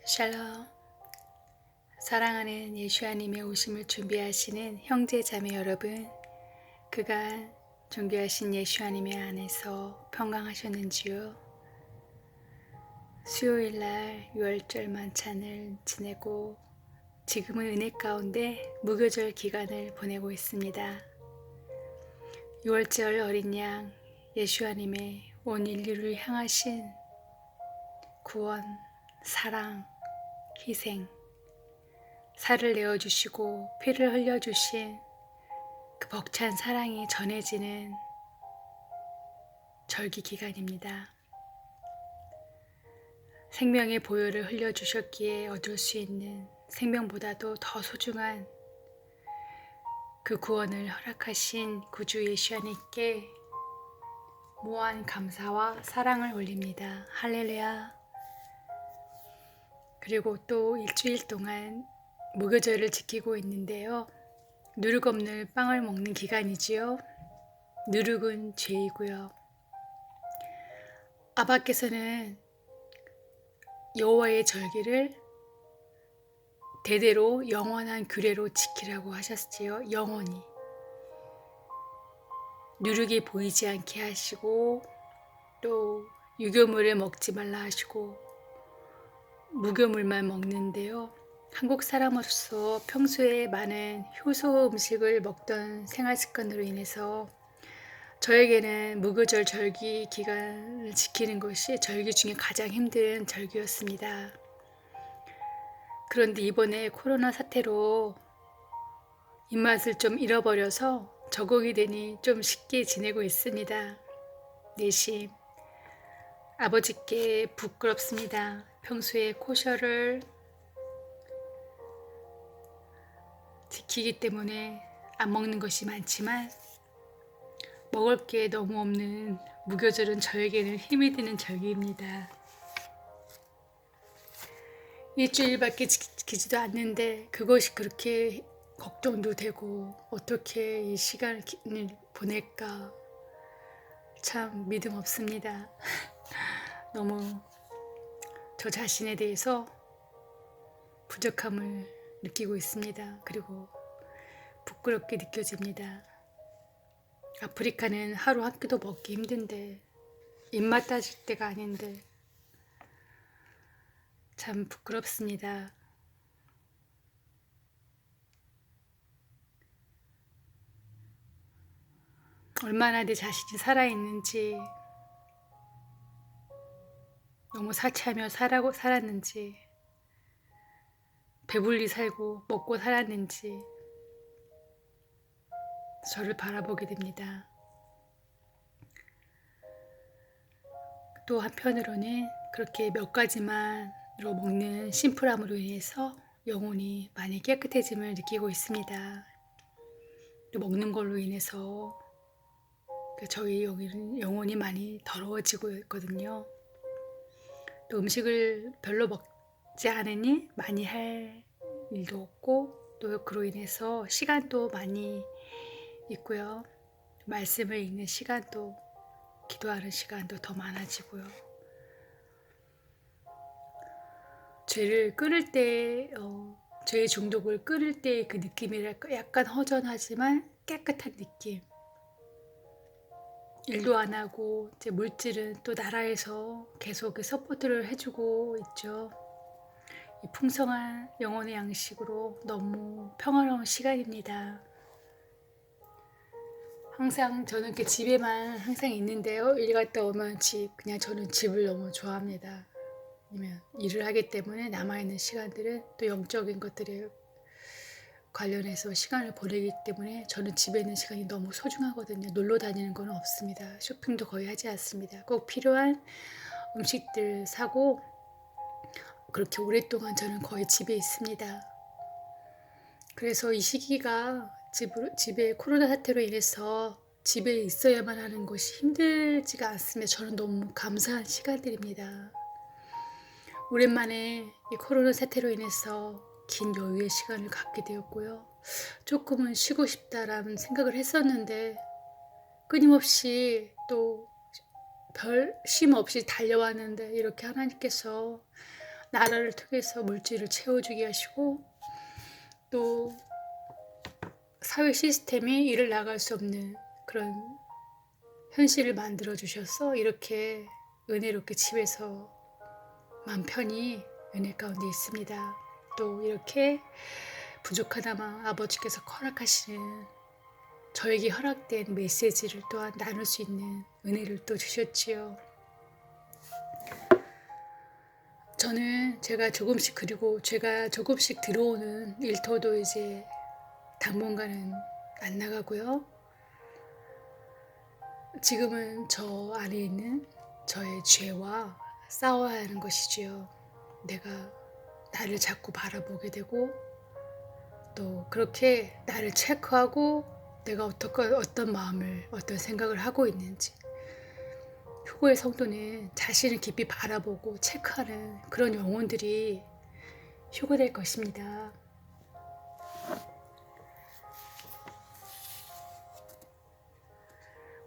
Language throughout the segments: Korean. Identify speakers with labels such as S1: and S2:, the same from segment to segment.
S1: 샬롬. 사랑하는 예수아님의 오심을 준비하시는 형제자매 여러분, 그간 존귀하신 예수아님의 안에서 평강하셨는지요? 수요일날 유월절 만찬을 지내고 지금은 은혜 가운데 무교절 기간을 보내고 있습니다. 유월절 어린 양 예수아님의 온 인류를 향하신 구원, 사랑, 희생, 살을 내어주시고 피를 흘려주신 그 벅찬 사랑이 전해지는 절기 기간입니다. 생명의 보혈을 흘려주셨기에 얻을 수 있는 생명보다도 더 소중한 그 구원을 허락하신 구주 예수님께 무한 감사와 사랑을 올립니다. 할렐루야. 그리고 또 일주일 동안 무교절을 지키고 있는데요. 누룩 없는 빵을 먹는 기간이지요. 누룩은 죄이고요. 아바께서는 여호와의 절기를 대대로 영원한 규례로 지키라고 하셨지요. 영원히. 누룩이 보이지 않게 하시고 또 유교물을 먹지 말라 하시고 무교물만 먹는데요. 한국 사람으로서 평소에 많은 효소 음식을 먹던 생활 습관으로 인해서 저에게는 무교절 절기 기간을 지키는 것이 절기 중에 가장 힘든 절기였습니다. 그런데 이번에 코로나 사태로 입맛을 좀 잃어버려서 적응이 되니 좀 쉽게 지내고 있습니다. 내심 아버지께 부끄럽습니다. 평소에 코셔를 지키기 때문에 안 먹는 것이 많지만 먹을 게 너무 없는 무교절은 저에게는 힘이 드는 절기입니다. 일주일밖에 지키지도 않는데 그것이 그렇게 걱정도 되고 어떻게 이 시간을 보낼까 참 믿음 없습니다. 너무 저 자신에 대해서 부족함을 느끼고 있습니다. 그리고 부끄럽게 느껴집니다. 아프리카는 하루 한 끼도 먹기 힘든데 입맛 따질 때가 아닌데 참 부끄럽습니다. 얼마나 내 자신이 살아있는지 너무 사치하며 살았는지 배불리 살고 먹고 살았는지 저를 바라보게 됩니다. 또 한편으로는 그렇게 몇 가지만으로 먹는 심플함으로 인해서 영혼이 많이 깨끗해짐을 느끼고 있습니다. 또 먹는 걸로 인해서 저희 영혼이 많이 더러워지고 있거든요. 또 음식을 별로 먹지 않으니 많이 할 일도 없고 또 그로 인해서 시간도 많이 있고요. 말씀을 읽는 시간도 기도하는 시간도 더 많아지고요. 죄를 끊을 때 죄의 중독을 끊을 때 그 느낌이랄까 약간 허전하지만 깨끗한 느낌. 일도 안 하고 이제 물질은 또 나라에서 계속 서포트를 해주고 있죠. 이 풍성한 영혼의 양식으로 너무 평화로운 시간입니다. 항상 저는 이렇게 집에만 항상 있는데요. 일 갔다 오면 그냥 저는 집을 너무 좋아합니다. 아니면 일을 하기 때문에 남아있는 시간들은 또 영적인 것들에 관련해서 시간을 보내기 때문에 저는 집에 있는 시간이 너무 소중하거든요. 놀러 다니는 건 없습니다. 쇼핑도 거의 하지 않습니다. 꼭 필요한 음식들 사고 그렇게 오랫동안 저는 거의 집에 있습니다. 그래서 이 시기가 집에 코로나 사태로 인해서 집에 있어야만 하는 것이 힘들지가 않습니다. 저는 너무 감사한 시간들입니다. 오랜만에 이 코로나 사태로 인해서 긴 여유의 시간을 갖게 되었고요. 조금은 쉬고 싶다라는 생각을 했었는데 끊임없이 또 별 쉼 없이 달려왔는데 이렇게 하나님께서 나라를 통해서 물질을 채워주게 하시고 또 사회 시스템이 이를 나갈 수 없는 그런 현실을 만들어 주셔서 이렇게 은혜롭게 집에서 마음 편히 은혜 가운데 있습니다. 또 이렇게 부족하다마 아버지께서 허락하시는 저에게 허락된 메시지를 또한 나눌 수 있는 은혜를 또 주셨지요. 저는 제가 조금씩 들어오는 일터도 이제 당분간은 안 나가고요. 지금은 저 안에 있는 저의 죄와 싸워야 하는 것이지요. 내가 나를 자꾸 바라보게 되고 또 그렇게 나를 체크하고 내가 어떤 마음을 어떤 생각을 하고 있는지 휴거의 성도는 자신을 깊이 바라보고 체크하는 그런 영혼들이 휴거될 것입니다.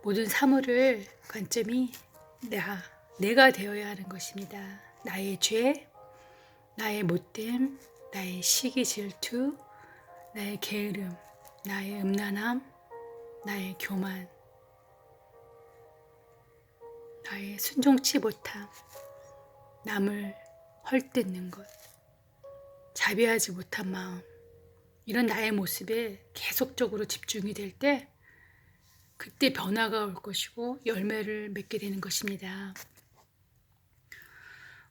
S1: 모든 사물을 관점이 내가 되어야 하는 것입니다. 나의 죄, 나의 못됨, 나의 시기 질투, 나의 게으름, 나의 음란함, 나의 교만, 나의 순종치 못함, 남을 헐뜯는 것, 자비하지 못한 마음, 이런 나의 모습에 계속적으로 집중이 될 때 그때 변화가 올 것이고 열매를 맺게 되는 것입니다.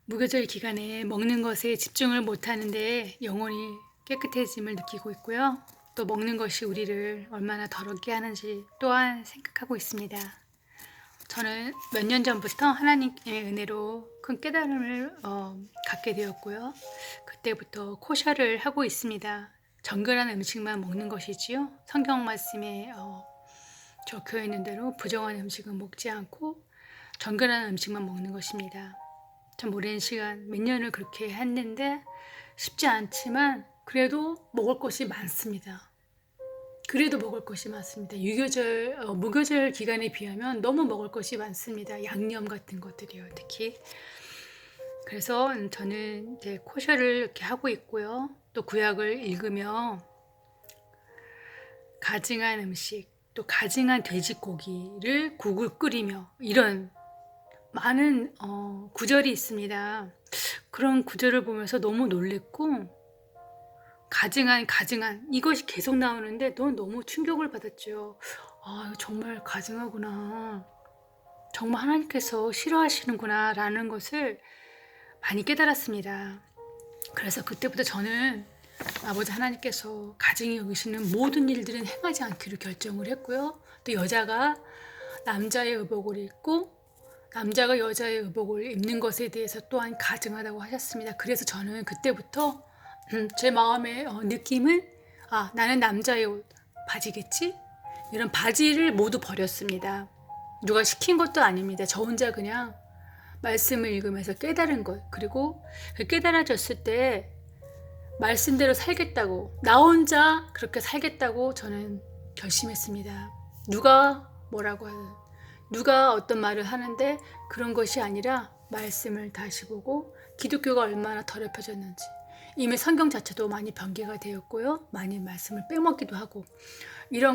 S1: 무교절 기간에 먹는 것에 집중을 못하는데 영혼이 깨끗해짐을 느끼고 있고요. 또 먹는 것이 우리를 얼마나 더럽게 하는지 또한 생각하고 있습니다. 저는 몇 년 전부터 하나님의 은혜로 큰 깨달음을 갖게 되었고요. 그때부터 코샤를 하고 있습니다. 정결한 음식만 먹는 것이지요. 성경 말씀에 적혀 있는 대로 부정한 음식은 먹지 않고 정결한 음식만 먹는 것입니다. 참 오랜 시간 몇 년을 그렇게 했는데 쉽지 않지만 그래도 먹을 것이 많습니다. 무교절 기간에 비하면 너무 먹을 것이 많습니다. 양념 같은 것들이요, 특히. 그래서 저는 이제 코셔를 이렇게 하고 있고요. 또 구약을 읽으며 가증한 음식, 또 가증한 돼지고기를 국을 끓이며 이런 많은 구절이 있습니다. 그런 구절을 보면서 너무 놀랬고 가증한 이것이 계속 나오는데 너무 충격을 받았죠. 아, 정말 가증하구나. 정말 하나님께서 싫어하시는구나 라는 것을 많이 깨달았습니다. 그래서 그때부터 저는 아버지 하나님께서 가증히 여기시는 모든 일들은 행하지 않기로 결정을 했고요. 또 여자가 남자의 의복을 입고 남자가 여자의 의복을 입는 것에 대해서 또한 가증하다고 하셨습니다. 그래서 저는 그때부터 제 마음의 느낌은 나는 남자의 옷, 바지겠지? 이런 바지를 모두 버렸습니다. 누가 시킨 것도 아닙니다. 저 혼자 그냥 말씀을 읽으면서 깨달은 것, 그리고 그 깨달아졌을 때 말씀대로 살겠다고, 나 혼자 그렇게 살겠다고 저는 결심했습니다. 누가 뭐라고 하든, 누가 어떤 말을 하는데 그런 것이 아니라 말씀을 다시 보고 기독교가 얼마나 더럽혀졌는지, 이미 성경 자체도 많이 변개가 되었고요. 많이 말씀을 빼먹기도 하고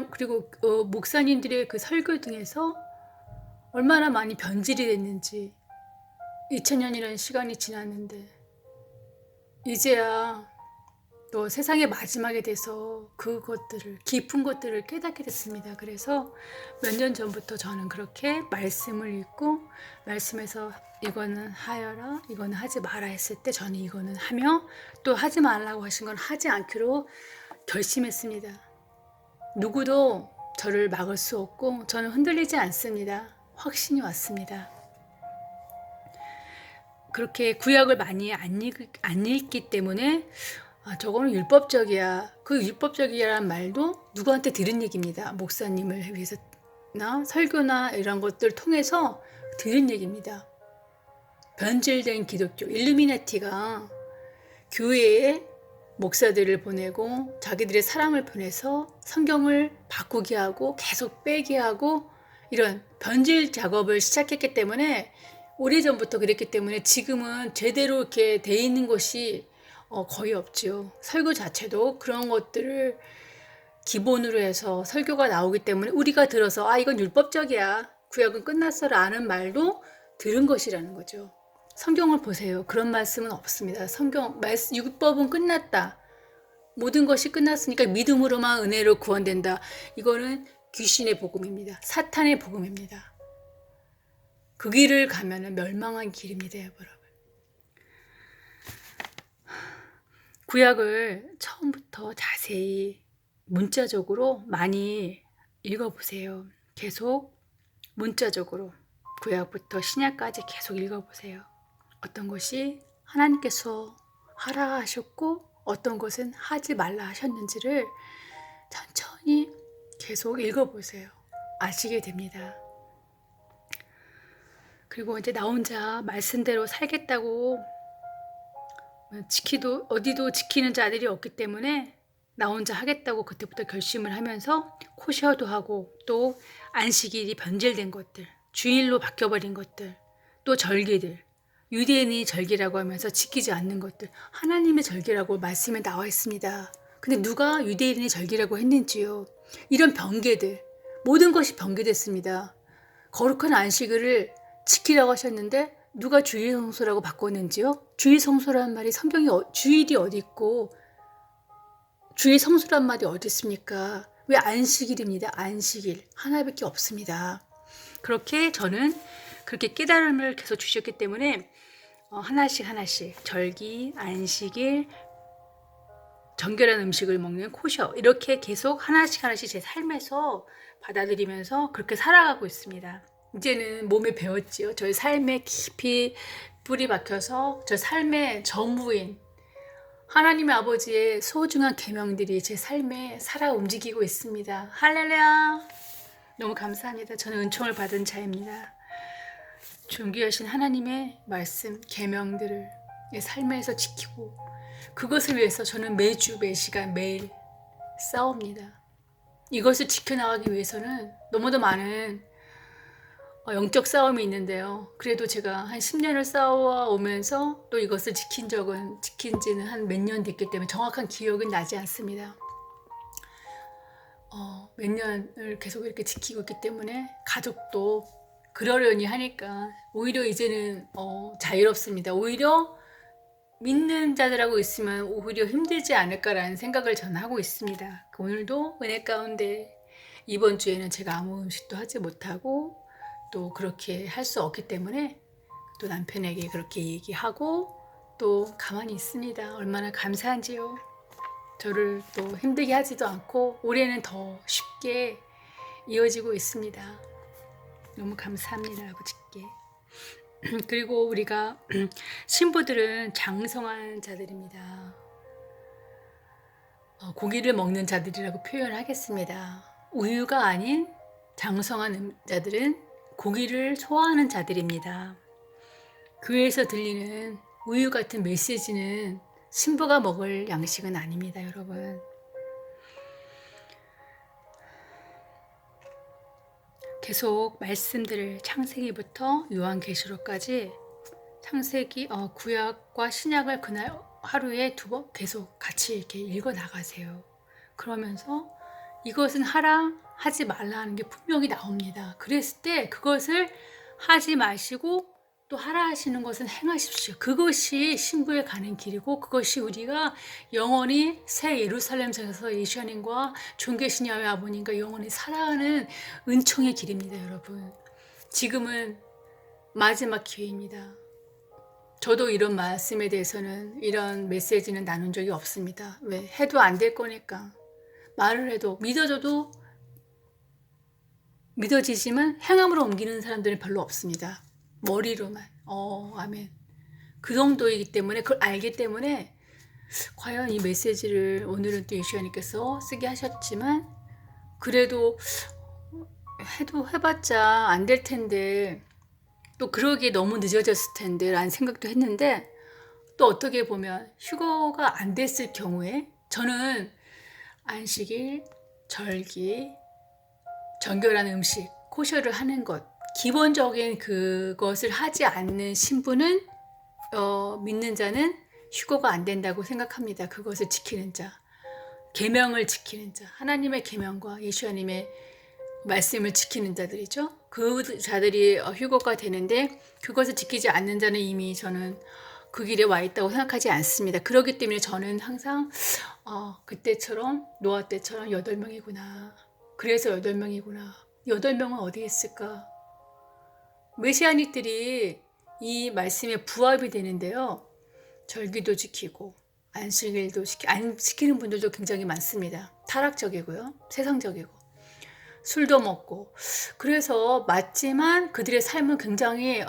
S1: 그리고 목사님들의 그 설교 등에서 얼마나 많이 변질이 됐는지 2000년이라는 시간이 지났는데 이제야 또 세상의 마지막에 대해서 그것들을 깊은 것들을 깨닫게 됐습니다. 그래서 몇 년 전부터 저는 그렇게 말씀을 읽고 말씀에서 이거는 하여라, 이거는 하지 마라 했을 때 저는 이거는 하며 또 하지 말라고 하신 건 하지 않기로 결심했습니다. 누구도 저를 막을 수 없고 저는 흔들리지 않습니다. 확신이 왔습니다. 그렇게 구약을 많이 안 읽기 때문에 저거는 율법적이야. 그 율법적이라는 말도 누구한테 들은 얘기입니다. 목사님을 위해서나 설교나 이런 것들 통해서 들은 얘기입니다. 변질된 기독교, 일루미나티가 교회에 목사들을 보내고 자기들의 사람을 보내서 성경을 바꾸게 하고 계속 빼게 하고 이런 변질 작업을 시작했기 때문에 오래전부터 그랬기 때문에 지금은 제대로 이렇게 돼 있는 것이 거의 없죠. 설교 자체도 그런 것들을 기본으로 해서 설교가 나오기 때문에 우리가 들어서 이건 율법적이야, 구약은 끝났어라는 말도 들은 것이라는 거죠. 성경을 보세요. 그런 말씀은 없습니다. 율법은 끝났다, 모든 것이 끝났으니까 믿음으로만 은혜로 구원된다. 이거는 귀신의 복음입니다. 사탄의 복음입니다. 그 길을 가면은 멸망한 길입니다, 여러분. 구약을 처음부터 자세히 문자적으로 많이 읽어보세요. 계속 문자적으로 구약부터 신약까지 계속 읽어보세요. 어떤 것이 하나님께서 하라 하셨고 어떤 것은 하지 말라 하셨는지를 천천히 계속 읽어보세요. 아시게 됩니다. 그리고 이제 나 혼자 말씀대로 살겠다고 어디도 지키는 자들이 없기 때문에 나 혼자 하겠다고 그때부터 결심을 하면서 코셔도 하고, 또 안식일이 변질된 것들, 주일로 바뀌어버린 것들, 또 절기들, 유대인이 절기라고 하면서 지키지 않는 것들, 하나님의 절기라고 말씀에 나와 있습니다. 근데 누가 유대인의 절기라고 했는지요? 이런 변개들, 모든 것이 변개됐습니다. 거룩한 안식일을 지키라고 하셨는데 누가 주일 성수라고 바꿨는지요? 주일 성수라는 말이 성경에 주일이 어디 있고 주일 성수란 말이 어디 있습니까? 왜 안식일입니다. 안식일 하나밖에 없습니다. 그렇게 저는 그렇게 깨달음을 계속 주셨기 때문에 하나씩 절기, 안식일, 정결한 음식을 먹는 코셔, 이렇게 계속 하나씩 제 삶에서 받아들이면서 그렇게 살아가고 있습니다. 이제는 몸에 배웠지요. 저의 삶에 깊이 뿌리 박혀서 저 삶의 전부인 하나님의 아버지의 소중한 계명들이 제 삶에 살아 움직이고 있습니다. 할렐루야! 너무 감사합니다. 저는 은총을 받은 자입니다. 존귀하신 하나님의 말씀, 계명들을 내 삶에서 지키고 그것을 위해서 저는 매주, 매시간, 매일 싸웁니다. 이것을 지켜나가기 위해서는 너무도 많은 영적 싸움이 있는데요. 그래도 제가 한 10년을 싸워오면서 또 이것을 지킨 지는 한 몇 년 됐기 때문에 정확한 기억은 나지 않습니다. 몇 년을 계속 이렇게 지키고 있기 때문에 가족도 그러려니 하니까 오히려 이제는 자유롭습니다. 오히려 믿는 자들하고 있으면 오히려 힘들지 않을까라는 생각을 저는 하고 있습니다. 오늘도 은혜 가운데 이번 주에는 제가 아무 음식도 하지 못하고 또 그렇게 할 수 없기 때문에 또 남편에게 그렇게 얘기하고 또 가만히 있습니다. 얼마나 감사한지요. 저를 또 힘들게 하지도 않고 올해는 더 쉽게 이어지고 있습니다. 너무 감사합니다, 아버지께. 그리고 우리가 신부들은 장성한 자들입니다. 고기를 먹는 자들이라고 표현하겠습니다. 우유가 아닌 장성한 자들은 고기를 소화하는 자들입니다. 교회에서 들리는 우유 같은 메시지는 신부가 먹을 양식은 아닙니다, 여러분. 계속 말씀들을 창세기부터 요한계시록까지 구약과 신약을 그날 하루에 2번 계속 같이 이렇게 읽어 나가세요. 그러면서 이것은 하라, 하지 말라 하는 게 분명히 나옵니다. 그랬을 때 그것을 하지 마시고 또 하라 하시는 것은 행하십시오. 그것이 신부에 가는 길이고 그것이 우리가 영원히 새 예루살렘에서 예수님과 존귀하신 야훼 아버님과 영원히 살아가는 은총의 길입니다, 여러분. 지금은 마지막 기회입니다. 저도 이런 말씀에 대해서는 이런 메시지는 나눈 적이 없습니다. 왜? 해도 안 될 거니까. 말을 해도 믿어지지만 행함으로 옮기는 사람들은 별로 없습니다. 머리로만. 아멘. 그 정도이기 때문에 그걸 알기 때문에 과연 이 메시지를 오늘은 또 예수님께서 쓰게 하셨지만 그래도 해봤자 안 될 텐데 또 그러기에 너무 늦어졌을 텐데 라는 생각도 했는데 또 어떻게 보면 휴거가 안 됐을 경우에 저는 안식일, 절기, 정결한 음식, 코셔를 하는 것 기본적인 그것을 하지 않는 신부는 믿는 자는 휴거가 안 된다고 생각합니다. 그것을 지키는 자, 계명을 지키는 자, 하나님의 계명과 예수님의 말씀을 지키는 자들이죠. 그 자들이 휴거가 되는데 그것을 지키지 않는 자는 이미 저는 그 길에 와 있다고 생각하지 않습니다. 그렇기 때문에 저는 항상 그때처럼 노아 때처럼 8명이구나. 그래서 8명이구나. 8명은 어디에 있을까? 메시아닉들이 이 말씀에 부합이 되는데요. 절기도 지키고 안식일도 안 지키는 분들도 굉장히 많습니다. 타락적이고요. 세상적이고 술도 먹고 그래서 맞지만 그들의 삶은 굉장히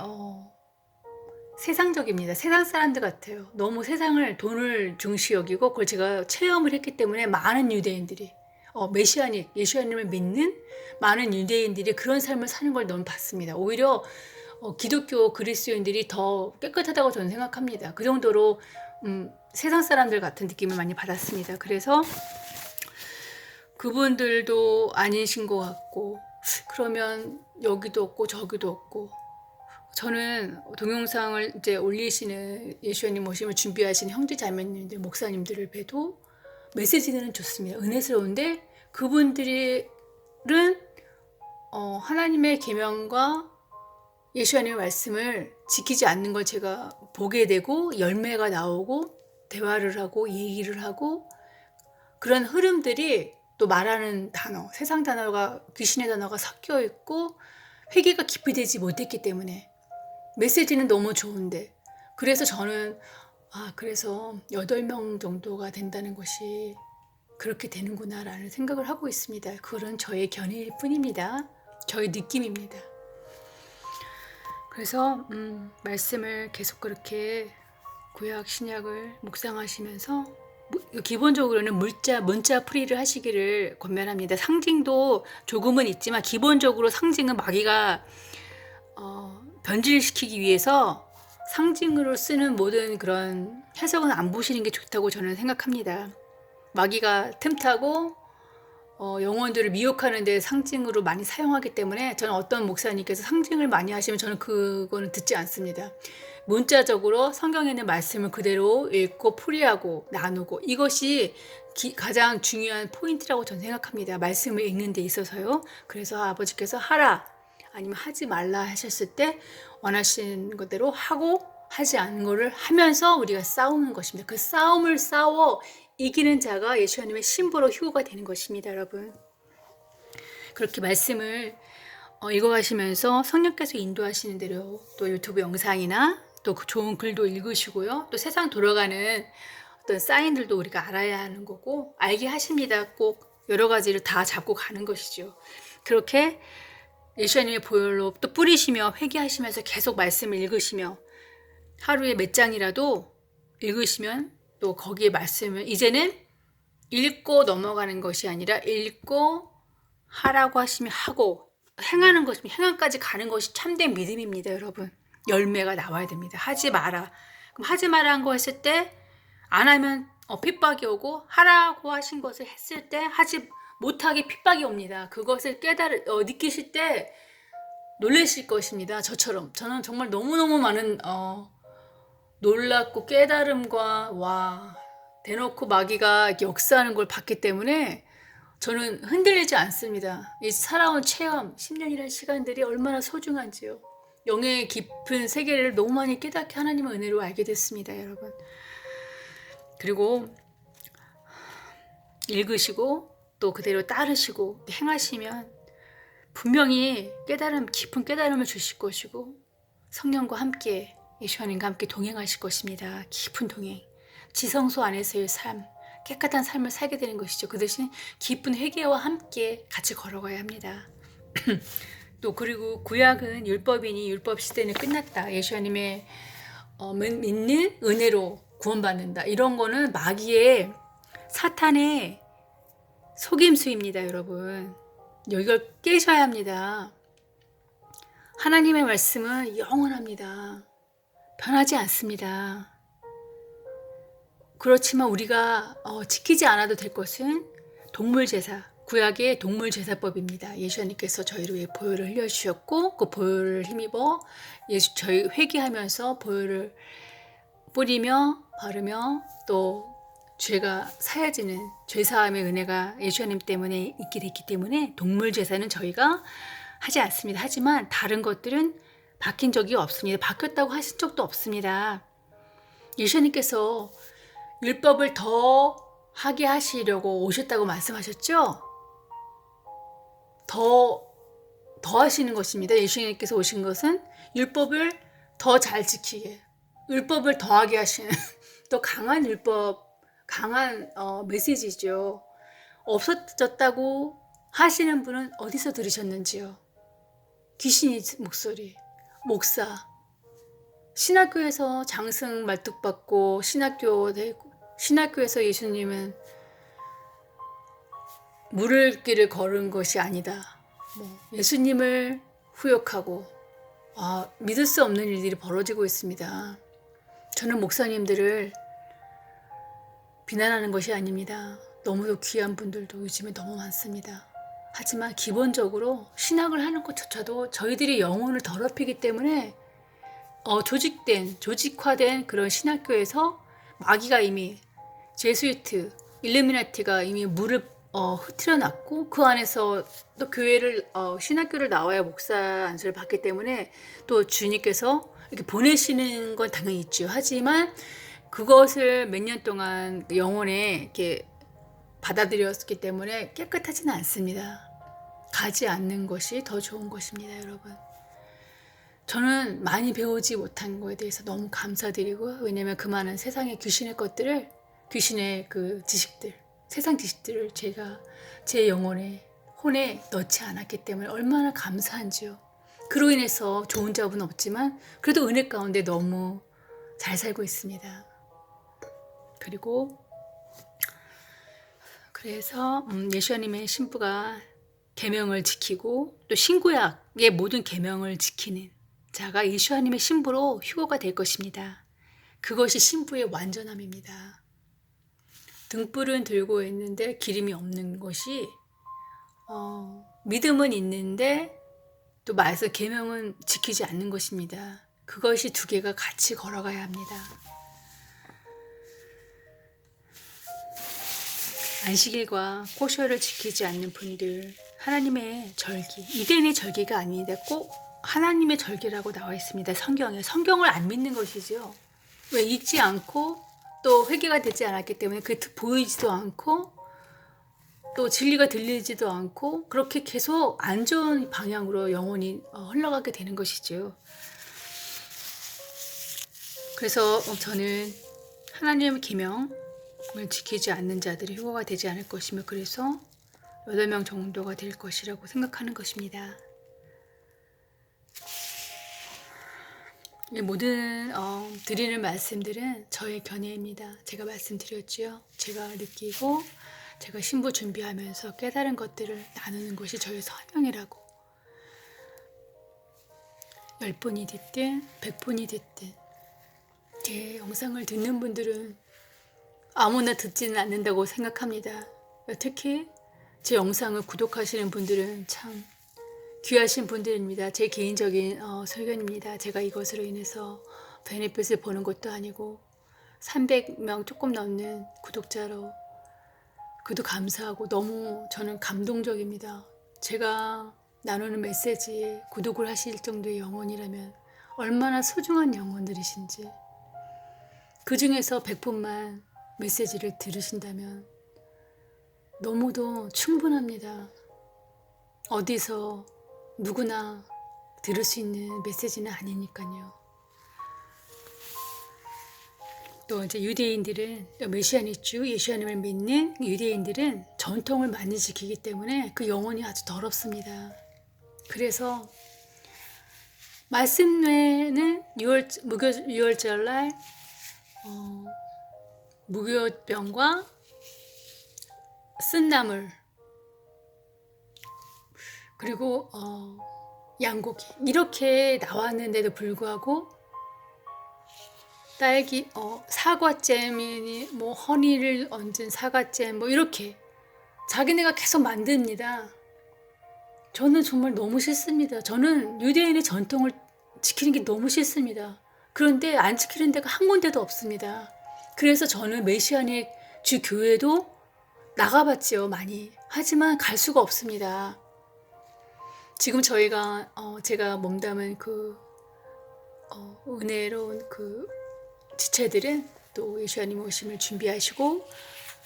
S1: 세상적입니다. 세상 사람들 같아요. 너무 세상을 돈을 중시 여기고 그걸 제가 체험을 했기 때문에 많은 유대인들이 메시아닉 예수님을 믿는 많은 유대인들이 그런 삶을 사는 걸 너무 봤습니다. 오히려 기독교 그리스도인들이 더 깨끗하다고 저는 생각합니다. 그 정도로 세상 사람들 같은 느낌을 많이 받았습니다. 그래서 그분들도 아니신 것 같고 그러면 여기도 없고 저기도 없고 저는 동영상을 이제 올리시는 예수님 모심을 준비하시는 형제 자매님들 목사님들을 뵈도 메시지는 좋습니다. 은혜스러운데 그분들은 하나님의 계명과 예수님의 말씀을 지키지 않는 걸 제가 보게 되고 열매가 나오고 대화를 하고 얘기를 하고 그런 흐름들이 또 말하는 단어, 세상 단어가 귀신의 단어가 섞여 있고 회개가 깊이 되지 못했기 때문에 메시지는 너무 좋은데 그래서 저는 그래서 8명 정도가 된다는 것이 그렇게 되는구나 라는 생각을 하고 있습니다. 그건 저의 견해일 뿐입니다. 저의 느낌입니다. 그래서 말씀을 계속 그렇게 구약 신약을 묵상하시면서 기본적으로는 문자 풀이를 하시기를 권면합니다. 상징도 조금은 있지만 기본적으로 상징은 마귀가 변질시키기 위해서 상징으로 쓰는 모든 그런 해석은 안 보시는 게 좋다고 저는 생각합니다. 마귀가 틈타고 영혼들을 미혹하는 데 상징으로 많이 사용하기 때문에 저는 어떤 목사님께서 상징을 많이 하시면 저는 그거는 듣지 않습니다. 문자적으로 성경에 있는 말씀을 그대로 읽고 풀이하고 나누고 이것이 가장 중요한 포인트라고 저는 생각합니다. 말씀을 읽는 데 있어서요. 그래서 아버지께서 하라 아니면 하지 말라 하셨을 때 원하시는 것대로 하고 하지 않는 것을 하면서 우리가 싸우는 것입니다. 그 싸움을 싸워 이기는 자가 예수님의 신부로 휴거가 되는 것입니다. 여러분 그렇게 말씀을 읽어가시면서 성령께서 인도하시는 대로 또 유튜브 영상이나 또 좋은 글도 읽으시고요. 또 세상 돌아가는 어떤 사인들도 우리가 알아야 하는 거고 알게 하십니다. 꼭 여러 가지를 다 잡고 가는 것이죠. 그렇게 예수님의 보혈로 또 뿌리시며 회개하시면서 계속 말씀을 읽으시며 하루에 몇 장이라도 읽으시면 또 거기에 말씀을 이제는 읽고 넘어가는 것이 아니라 읽고 하라고 하시면 하고 행하는 것이면 행함까지 가는 것이 참된 믿음입니다. 여러분 열매가 나와야 됩니다. 하지 마라. 그럼 하지 마라 한 거 했을 때 안 하면 핍박이 오고 하라고 하신 것을 했을 때 하지 못하게 핍박이 옵니다. 그것을 느끼실 때 놀라실 것입니다. 저처럼 저는 정말 너무너무 많은 놀랍고 깨달음과 대놓고 마귀가 역사하는 걸 봤기 때문에 저는 흔들리지 않습니다. 이 살아온 체험 10년이라는 시간들이 얼마나 소중한지요. 영의 깊은 세계를 너무 많이 깨닫게 하나님의 은혜로 알게 됐습니다. 여러분 그리고 읽으시고 또 그대로 따르시고 행하시면 분명히 깊은 깨달음을 주실 것이고 성령과 함께 예수님과 함께 동행하실 것입니다. 깊은 동행 지성소 안에서의 삶 깨끗한 삶을 살게 되는 것이죠. 그 대신 깊은 회개와 함께 같이 걸어가야 합니다. 또 그리고 구약은 율법이니 율법 시대는 끝났다. 예수님의 믿는 은혜로 구원받는다. 이런 거는 마귀의 사탄의 속임수입니다. 여러분 이걸 깨셔야 합니다. 하나님의 말씀은 영원합니다. 변하지 않습니다. 그렇지만 우리가 지키지 않아도 될 것은 동물 제사, 구약의 동물제사법입니다. 예수님께서 저희를 위해 보혈을 흘려주셨고 그 보혈을 힘입어 저희 회개하면서 보혈을 뿌리며 바르며 또 죄가 사야지는 죄사함의 은혜가 예수님 때문에 있게 됐기 때문에 동물제사는 저희가 하지 않습니다. 하지만 다른 것들은 바뀐 적이 없습니다. 바뀌었다고 하신 적도 없습니다. 예수님께서 율법을 더 하게 하시려고 오셨다고 말씀하셨죠? 더 하시는 것입니다. 예수님께서 오신 것은 율법을 더 잘 지키게, 율법을 더하게 하시는 또 강한 율법, 강한 메시지죠. 없어졌다고 하시는 분은 어디서 들으셨는지요? 귀신이 목소리, 목사, 신학교에서 장승 말뚝받고 신학교에서 예수님은 물길을 걸은 것이 아니다. 예수님을 후욕하고 믿을 수 없는 일들이 벌어지고 있습니다. 저는 목사님들을 비난하는 것이 아닙니다. 너무도 귀한 분들도 요즘에 너무 많습니다. 하지만 기본적으로 신학을 하는 것조차도 저희들이 영혼을 더럽히기 때문에 조직화된 그런 신학교에서 마귀가 이미 제수이트, 일루미나티가 이미 물을 흐트려 놨고 그 안에서 또 교회를 신학교를 나와야 목사 안수를 받기 때문에 또 주님께서 이렇게 보내시는 건 당연히 있죠. 하지만 그것을 몇 년 동안 영혼에 이렇게 받아들였기 때문에 깨끗하지는 않습니다. 가지 않는 것이 더 좋은 것입니다, 여러분. 저는 많이 배우지 못한 거에 대해서 너무 감사드리고, 왜냐면 그 많은 세상의 귀신의 것들을, 귀신의 그 지식들, 세상 지식들을 제가 제 영혼에, 혼에 넣지 않았기 때문에 얼마나 감사한지요. 그로 인해서 좋은 잡은 없지만 그래도 은혜 가운데 너무 잘 살고 있습니다. 그래서 예수님의 신부가 계명을 지키고 또 신구약의 모든 계명을 지키는 자가 예수님의 신부로 휴거가 될 것입니다. 그것이 신부의 완전함입니다. 등불은 들고 있는데 기름이 없는 것이 믿음은 있는데 또 말씀 계명은 지키지 않는 것입니다. 그것이 두 개가 같이 걸어가야 합니다. 안식일과 코셔를 지키지 않는 분들, 하나님의 절기, 이덴의 절기가 아닌데 꼭 하나님의 절기라고 나와 있습니다. 성경에. 성경을 안 믿는 것이죠. 왜 읽지 않고 또 회개가 되지 않았기 때문에 그게 보이지도 않고 또 진리가 들리지도 않고 그렇게 계속 안 좋은 방향으로 영혼이 흘러가게 되는 것이죠. 그래서 저는 하나님의 계명을 지키지 않는 자들이 휴거가 되지 않을 것이며 그래서 8명 정도가 될 것이라고 생각하는 것입니다. 모든 드리는 말씀들은 저의 견해입니다. 제가 말씀드렸지요. 제가 느끼고 제가 신부 준비하면서 깨달은 것들을 나누는 것이 저의 사명이라고. 10분이 됐든 100분이 됐든 제 영상을 듣는 분들은 아무나 듣지는 않는다고 생각합니다. 특히 제 영상을 구독하시는 분들은 참 귀하신 분들입니다. 제 개인적인 설견입니다. 제가 이것으로 인해서 베네핏을 보는 것도 아니고 300명 조금 넘는 구독자로 그도 감사하고 너무 저는 감동적입니다. 제가 나누는 메시지에 구독을 하실 정도의 영혼이라면 얼마나 소중한 영혼들이신지, 그 중에서 100분만 메시지를 들으신다면 너무도 충분합니다. 어디서 누구나 들을 수 있는 메시지는 아니니까요. 또 이제 유대인들은 메시아닉 주 예수님을 믿는 유대인들은 전통을 많이 지키기 때문에 그 영혼이 아주 더럽습니다. 그래서 말씀 외에는 유월절날 무교병과 쓴나물 그리고 양고기 이렇게 나왔는데도 불구하고 딸기 사과잼이니 뭐 허니를 얹은 사과잼 뭐 이렇게 자기네가 계속 만듭니다. 저는 정말 너무 싫습니다. 저는 유대인의 전통을 지키는 게 너무 싫습니다. 그런데 안 지키는 데가 한 군데도 없습니다. 그래서 저는 메시아닉 주 교회도 나가봤지요, 많이. 하지만 갈 수가 없습니다. 지금 저희가 제가 몸담은 그 은혜로운 그 지체들은 또 예수님 오심을 준비하시고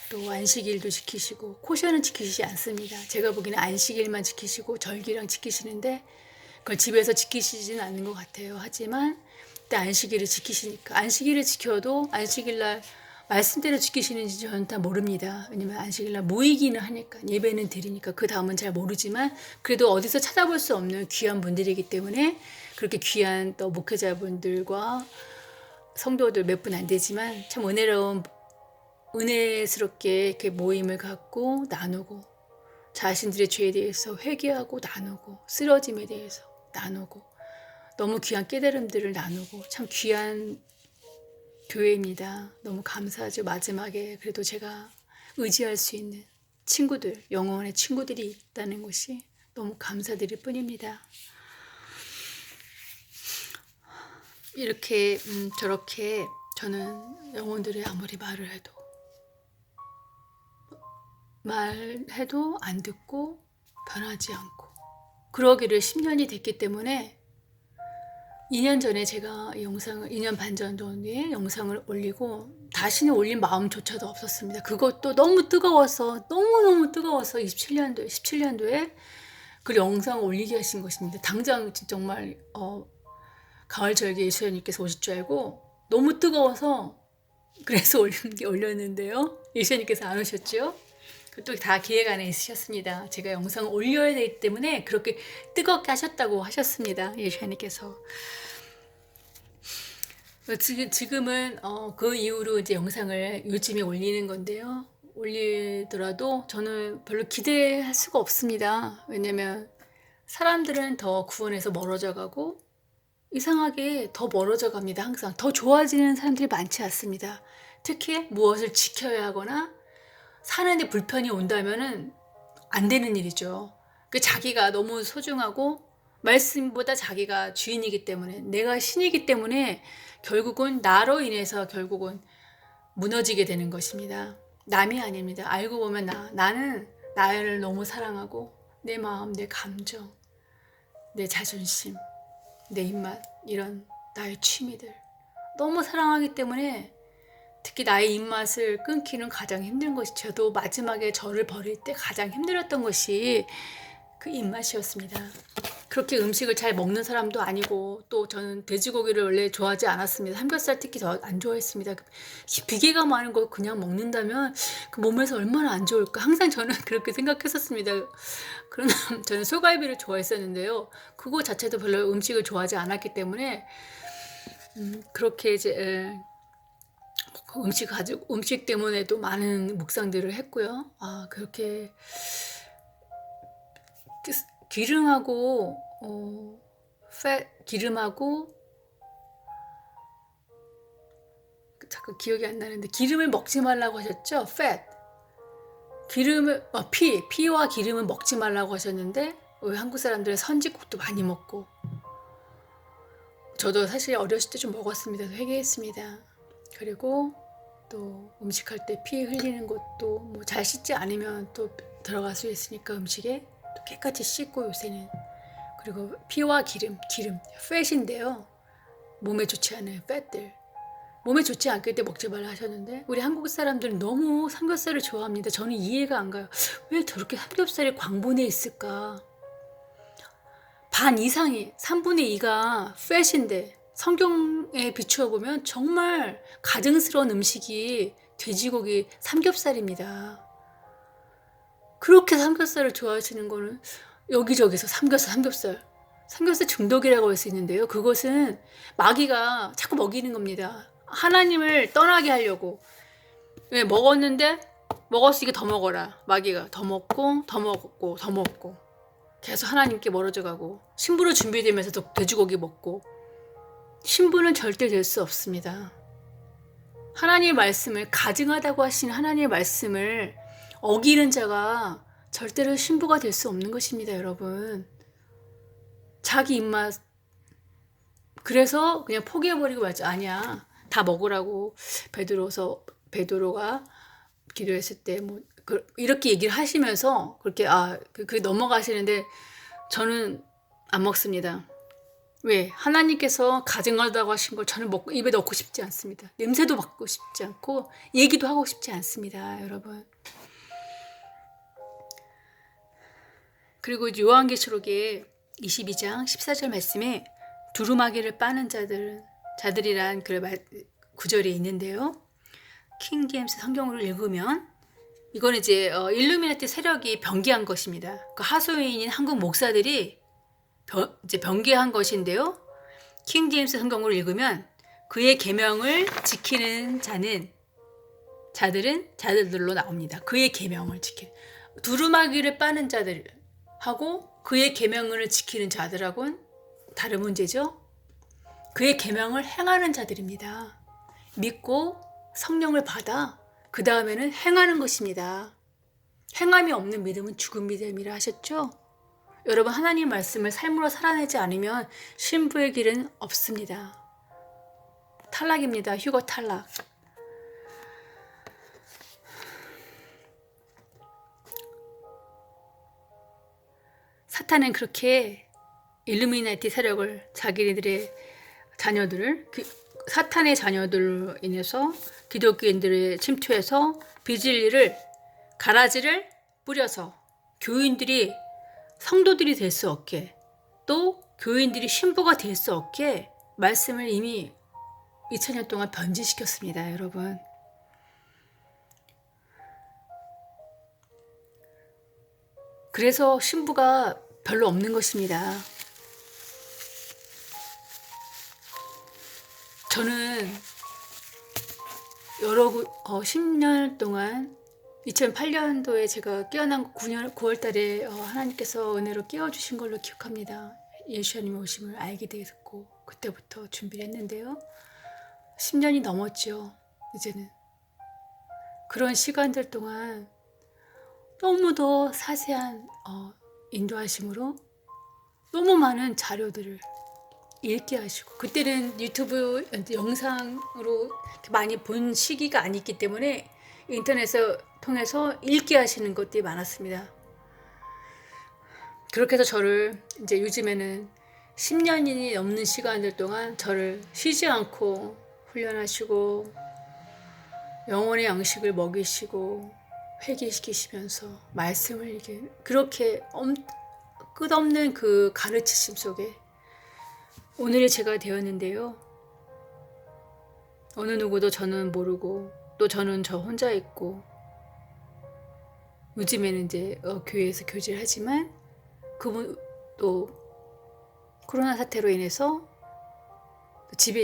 S1: 또 안식일도 지키시고 코셔는 지키시지 않습니다. 제가 보기에는 안식일만 지키시고 절기랑 지키시는데 그걸 집에서 지키시지는 않는 것 같아요. 하지만 또 안식일을 지키시니까 안식일을 지켜도 안식일날 말씀대로 지키시는지 저는 다 모릅니다. 왜냐면 안식일날 모이기는 하니까 예배는 드리니까 그 다음은 잘 모르지만 그래도 어디서 찾아볼 수 없는 귀한 분들이기 때문에 그렇게 귀한 또 목회자분들과 성도들 몇 분 안 되지만 참 은혜스럽게 이렇게 모임을 갖고 나누고 자신들의 죄에 대해서 회개하고 나누고 쓰러짐에 대해서 나누고 너무 귀한 깨달음들을 나누고 참 귀한 교회입니다. 너무 감사하죠. 마지막에 그래도 제가 의지할 수 있는 친구들, 영원의 친구들이 있다는 것이 너무 감사드릴 뿐입니다. 이렇게 저렇게 저는 영혼들이 아무리 말해도 안 듣고 변하지 않고 그러기를 10년이 됐기 때문에 2년 전에 제가 2년 반 전에 영상을 올리고 다시는 올린 마음조차도 없었습니다. 그것도 너무 뜨거워서 너무너무 뜨거워서 17년도에 그 영상을 올리게 하신 것입니다. 당장 정말 가을 절기에 예수님께서 오실 줄 알고 너무 뜨거워서 그래서 올렸는데요. 예수님께서 안 오셨죠? 또 다 계획 안에 있으셨습니다. 제가 영상을 올려야 되기 때문에 그렇게 뜨겁게 하셨다고 하셨습니다. 예수님께서. 지금은 그 이후로 이제 영상을 요즘에 올리는 건데요. 올리더라도 저는 별로 기대할 수가 없습니다. 왜냐면 사람들은 더 구원에서 멀어져 가고 이상하게 더 멀어져 갑니다. 항상 더 좋아지는 사람들이 많지 않습니다. 특히 무엇을 지켜야 하거나 사는데 불편이 온다면은 안 되는 일이죠. 그 자기가 너무 소중하고 말씀보다 자기가 주인이기 때문에 내가 신이기 때문에 결국은 나로 인해서 결국은 무너지게 되는 것입니다. 남이 아닙니다. 알고 보면 나는 나를 너무 사랑하고 내 마음, 내 감정, 내 자존심, 내 입맛 이런 나의 취미들 너무 사랑하기 때문에 특히 나의 입맛을 끊기는 가장 힘든 것이 저도 마지막에 저를 버릴 때 가장 힘들었던 것이 그 입맛이었습니다. 그렇게 음식을 잘 먹는 사람도 아니고 또 저는 돼지고기를 원래 좋아하지 않았습니다. 삼겹살 특히 더 안 좋아했습니다. 비계가 많은 걸 그냥 먹는다면 그 몸에서 얼마나 안 좋을까 항상 저는 그렇게 생각했었습니다. 그러나 저는 소갈비를 좋아했었는데요. 그거 자체도 별로 음식을 좋아하지 않았기 때문에 그렇게 이제 음식 때문에도 많은 묵상들을 했고요. 그렇게 기름하고 기름하고 자꾸 기억이 안 나는데 기름을 먹지 말라고 하셨죠? 기름을 피와 기름을 먹지 말라고 하셨는데 왜 한국 사람들은 선지국도 많이 먹고 저도 사실 어렸을 때 좀 먹었습니다. 회개했습니다. 그리고 또 음식할 때 피 흘리는 것도 뭐 잘 씻지 않으면 또 들어갈 수 있으니까 음식에 또 깨끗이 씻고 요새는 그리고 피와 기름 팻인데요. 몸에 좋지 않은 팻들 몸에 좋지 않을 때 먹지 말라 하셨는데 우리 한국 사람들은 너무 삼겹살을 좋아합니다. 저는 이해가 안 가요. 왜 저렇게 삼겹살이 광분에 있을까? 반 이상이 3분의 2가 팻인데 성경에 비추어 보면 정말 가증스러운 음식이 돼지고기 삼겹살입니다. 그렇게 삼겹살을 좋아하시는 거는 여기저기서 삼겹살 중독이라고 할 수 있는데요. 그것은 마귀가 자꾸 먹이는 겁니다. 하나님을 떠나게 하려고. 왜 먹었는데 먹었으니까 더 먹어라. 마귀가 더 먹고 계속 하나님께 멀어져 가고 신부로 준비되면서도 돼지고기 먹고 신부는 절대 될 수 없습니다. 하나님의 말씀을 가증하다고 하신 하나님의 말씀을 어기는 자가 절대로 신부가 될 수 없는 것입니다, 여러분. 자기 입맛. 그래서 그냥 포기해버리고 말지. 아니야, 다 먹으라고 베드로가 기도했을 때 뭐 이렇게 얘기를 하시면서 그렇게 넘어가시는데 저는 안 먹습니다. 왜? 하나님께서 가증하다고 하신 걸 저는 먹고 입에 넣고 싶지 않습니다. 냄새도 맡고 싶지 않고 얘기도 하고 싶지 않습니다, 여러분. 그리고 요한계시록의 22장 14절 말씀에 두루마기를 빠는 자들이란 구절이 있는데요. 킹제임스 성경을 읽으면 이건 이제 일루미나티 세력이 변개한 것입니다. 그 하소연인 한국 목사들이 이제 변개한 것인데요. 킹제임스 성경을 읽으면 그의 계명을 지키는 자들로 나옵니다. 그의 계명을 지키는 두루마기를 빠는 자들하고 그의 계명을 지키는 자들하고는 다른 문제죠. 그의 계명을 행하는 자들입니다. 믿고 성령을 받아 그 다음에는 행하는 것입니다. 행함이 없는 믿음은 죽은 믿음이라 하셨죠? 여러분, 하나님 말씀을 삶으로 살아내지 않으면 신부의 길은 없습니다. 탈락입니다. 휴거 탈락. 사탄은 그렇게 일루미나티 세력을 자기네들의 자녀들을 사탄의 자녀들로 인해서 기독교인들을 침투해서 비진리를 가라지를 뿌려서 교인들이 성도들이 될 수 없게 또 교인들이 신부가 될 수 없게 말씀을 이미 2000년 동안 변질시켰습니다, 여러분. 그래서 신부가 별로 없는 것입니다. 저는 10년 동안 2008년도에 제가 깨어난 9월 달에 하나님께서 은혜로 깨워주신 걸로 기억합니다. 예수님의 오심을 알게 되었고 그때부터 준비를 했는데요. 10년이 넘었죠. 이제는 그런 시간들 동안 너무도 사세한 인도하심으로 너무 많은 자료들을 읽게 하시고, 그때는 유튜브 영상으로 많이 본 시기가 아니기 때문에 인터넷을 통해서 읽게 하시는 것들이 많았습니다. 그렇게 해서 저를 이제 요즘에는 10년이 넘는 시간들 동안 저를 쉬지 않고 훈련하시고 영혼의 양식을 먹이시고 회개시키시면서 말씀을 이렇게 그렇게 끝없는 그 가르치심 속에 오늘의 제가 되었는데요. 어느 누구도 저는 모르고 또 저는 저 혼자 있고 요즘에는 이제 교회에서 교제를 하지만 그분 또 코로나 사태로 인해서 집에